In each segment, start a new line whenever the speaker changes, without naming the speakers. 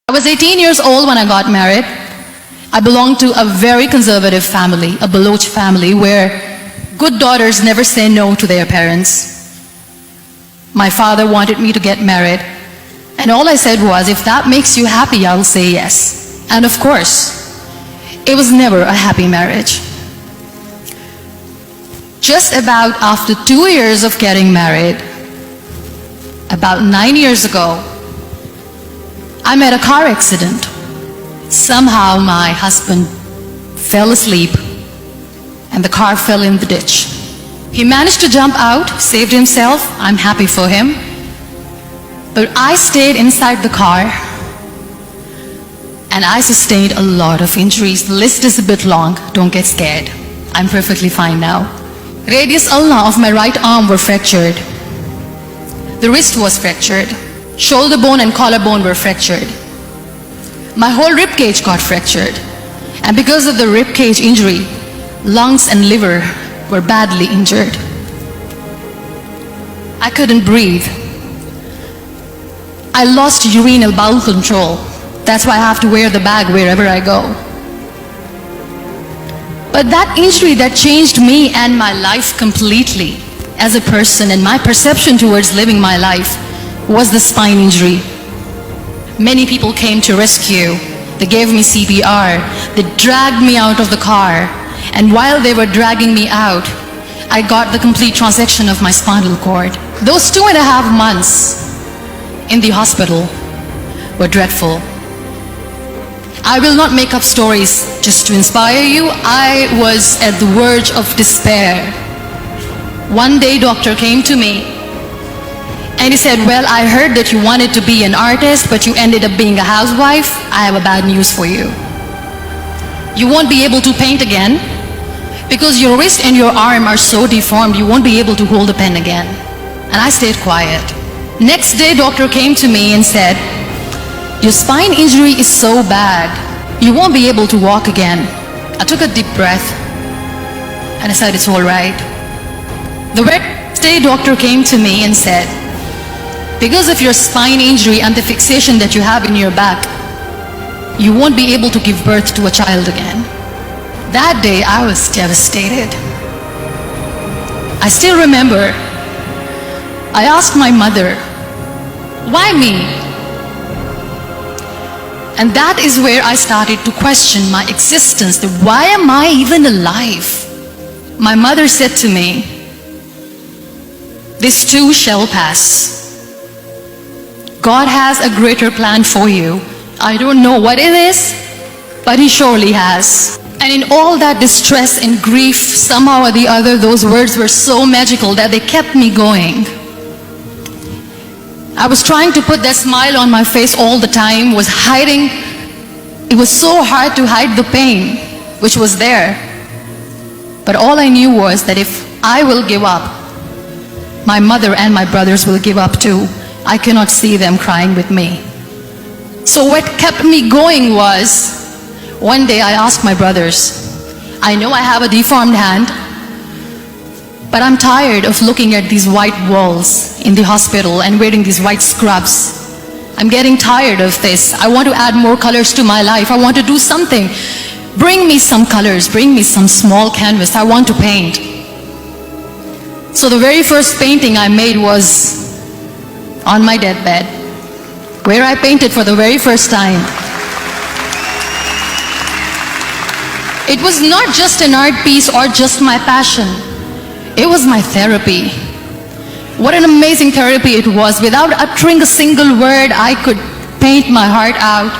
I was 18 years old when I got married. I belonged to a very conservative family, a Baloch family, where good daughters never say no to their parents. My father wanted me to get married, and all I said was, if that makes you happy, I'll say yes. And of course, it was never a happy marriage. Just about after 2 years of getting married, about 9 years ago, I met a car accident. Somehow my husband fell asleep and the car fell in the ditch. He managed to jump out, saved himself. I'm happy for him. But I stayed inside the car and I sustained a lot of injuries. The list is a bit long. Don't get scared. I'm perfectly fine now. Radius ulna of my right arm were fractured. The wrist was fractured. Shoulder bone and collarbone were fractured. My whole rib cage got fractured. And because of the rib cage injury, lungs and liver were badly injured. I couldn't breathe. I lost urinary bowel control. That's why I have to wear the bag wherever I go. But that injury that changed me and my life completely as a person and my perception towards living my life was the spine injury. Many people came to rescue. They gave me CPR. They dragged me out of the car. And while they were dragging me out, I got the complete transection of my spinal cord. Those 2.5 months in the hospital were dreadful. I will not make up stories just to inspire you. I was at the verge of despair. One day, doctor came to me and he said, well, I heard that you wanted to be an artist, but you ended up being a housewife. I have a bad news for you. You won't be able to paint again because your wrist and your arm are so deformed, you won't be able to hold a pen again. And I stayed quiet. Next day, doctor came to me and said, your spine injury is so bad, you won't be able to walk again. I took a deep breath and I said, it's all right. The next day, doctor came to me and said, because of your spine injury and the fixation that you have in your back, you won't be able to give birth to a child again. That day, I was devastated. I still remember, I asked my mother, why me? And that is where I started to question my existence. Why am I even alive? My mother said to me, this too shall pass. God has a greater plan for you. I don't know what it is, but He surely has. And in all that distress and grief, somehow or the other, those words were so magical that they kept me going. I was trying to put that smile on my face all the time, was hiding. It was so hard to hide the pain, which was there. But all I knew was that if I will give up, my mother and my brothers will give up too. I cannot see them crying with me. So what kept me going was, one day I asked my brothers, I know I have a deformed hand, but I'm tired of looking at these white walls in the hospital and wearing these white scrubs. I'm getting tired of this. I want to add more colors to my life. I want to do something. Bring me some colors. Bring me some small canvas. I want to paint. So the very first painting I made was on my deathbed, where I painted for the very first time. It was not just an art piece or just my passion. It was my therapy. What an amazing therapy it was. Without uttering a single word, I could paint my heart out.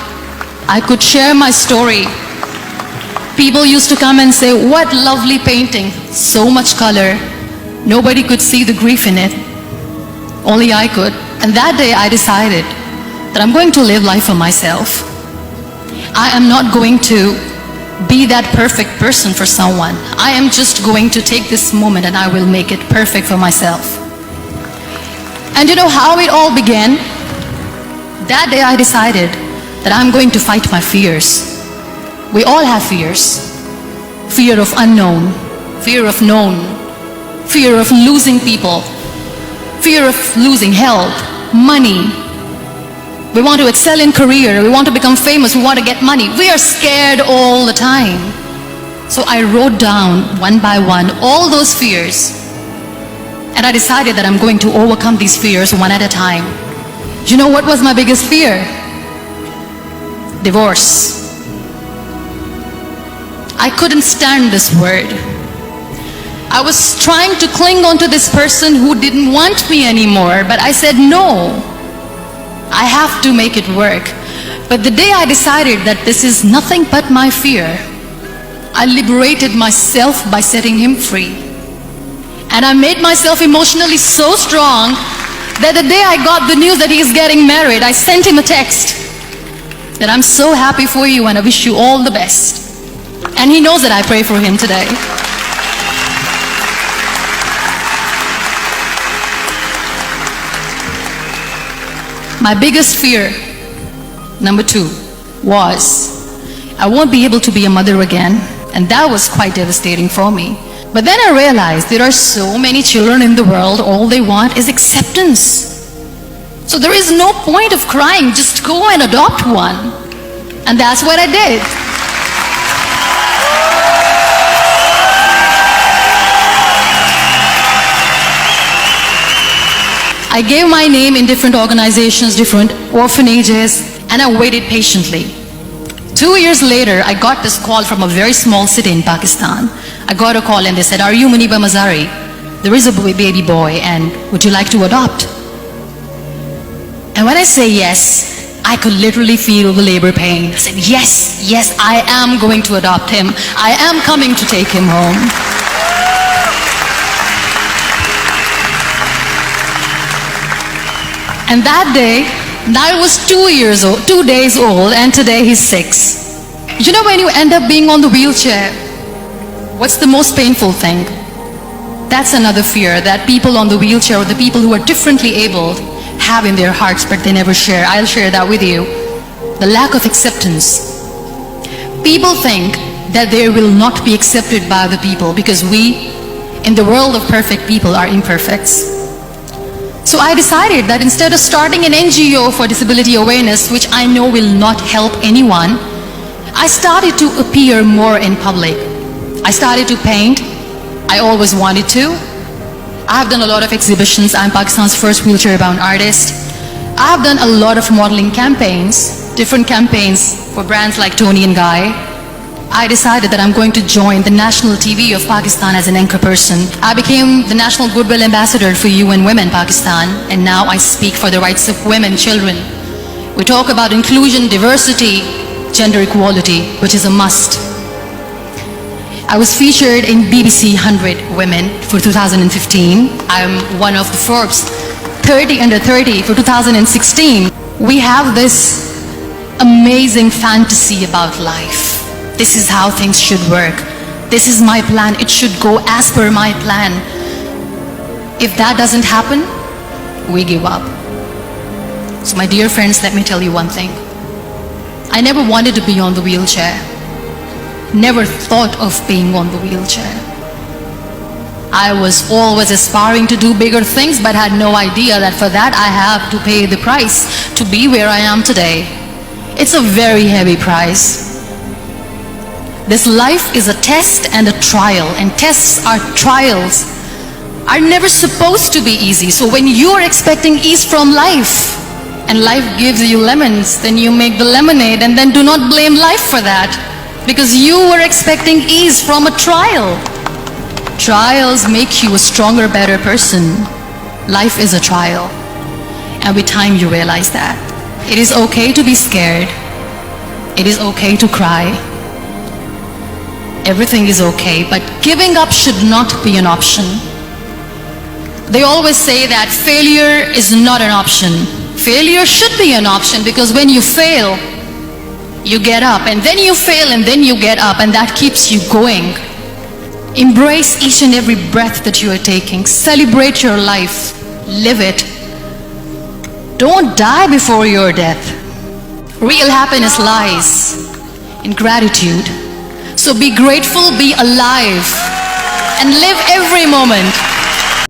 I could share my story. People used to come and say, what lovely painting, so much color. Nobody could see the grief in it. Only I could. And that day I decided that I'm going to live life for myself. I am not going to be that perfect person for someone. I am just going to take this moment and I will make it perfect for myself. And you know how it all began? That day I decided that I'm going to fight my fears. We all have fears. Fear of unknown, fear of known, fear of losing people, fear of losing health, money, We want to excel in career. We want to become famous. We want to get money. We are scared all the time. So I wrote down one by one all those fears. And I decided that I'm going to overcome these fears one at a time. You know what was my biggest fear? Divorce. I couldn't stand this word. I was trying to cling on to this person who didn't want me anymore, but I said no. I have to make it work. But the day I decided that this is nothing but my fear, I liberated myself by setting him free. And I made myself emotionally so strong that the day I got the news that he is getting married, I sent him a text that I'm so happy for you and I wish you all the best. And he knows that I pray for him today. My biggest fear, number 2, was I won't be able to be a mother again, and that was quite devastating for me. But then I realized there are so many children in the world, all they want is acceptance. So there is no point of crying, just go and adopt one. And that's what I did. I gave my name in different organizations, different orphanages, and I waited patiently. 2 years later, I got this call from a very small city in Pakistan. I got a call and they said, "Are you Muniba Mazari? There is a baby boy and would you like to adopt?" And when I say yes, I could literally feel the labor pain. I said, yes, I am going to adopt him. I am coming to take him home. And that day, I was 2 days old, and today he's 6. You know, when you end up being on the wheelchair, what's the most painful thing? That's another fear that people on the wheelchair or the people who are differently abled have in their hearts, but they never share. I'll share that with you. The lack of acceptance. People think that they will not be accepted by the people because we, in the world of perfect people, are imperfects. So I decided that instead of starting an NGO for disability awareness, which I know will not help anyone, I started to appear more in public. I started to paint. I always wanted to. I've done a lot of exhibitions. I'm Pakistan's first wheelchair-bound artist. I've done a lot of modeling campaigns, different campaigns for brands like Tony and Guy. I decided that I'm going to join the national TV of Pakistan as an anchor person. I became the National Goodwill Ambassador for UN Women Pakistan, and now I speak for the rights of women, children. We talk about inclusion, diversity, gender equality, which is a must. I was featured in BBC 100 Women for 2015. I'm one of the Forbes 30 under 30 for 2016. We have this amazing fantasy about life. This is how things should work. This is my plan. It should go as per my plan. If that doesn't happen, we give up. So my dear friends, let me tell you one thing. I never wanted to be on the wheelchair. Never thought of being on the wheelchair. I was always aspiring to do bigger things, but had no idea that for that I have to pay the price to be where I am today. It's a very heavy price. This life is a test and a trial, and tests are trials are never supposed to be easy. So when you're expecting ease from life, and life gives you lemons, then you make the lemonade, and then do not blame life for that, because you were expecting ease from a trial. Trials make you a stronger, better person. Life is a trial, and with time you realize that. It is okay to be scared. It is okay to cry. Everything is okay, but giving up should not be an option. They always say that failure is not an option. Failure should be an option, because when you fail, you get up, and then you fail, and then you get up, and that keeps you going. Embrace each and every breath that you are taking. Celebrate your life. Live it. Don't die before your death. Real happiness lies in gratitude. So be grateful, be alive, and live every moment.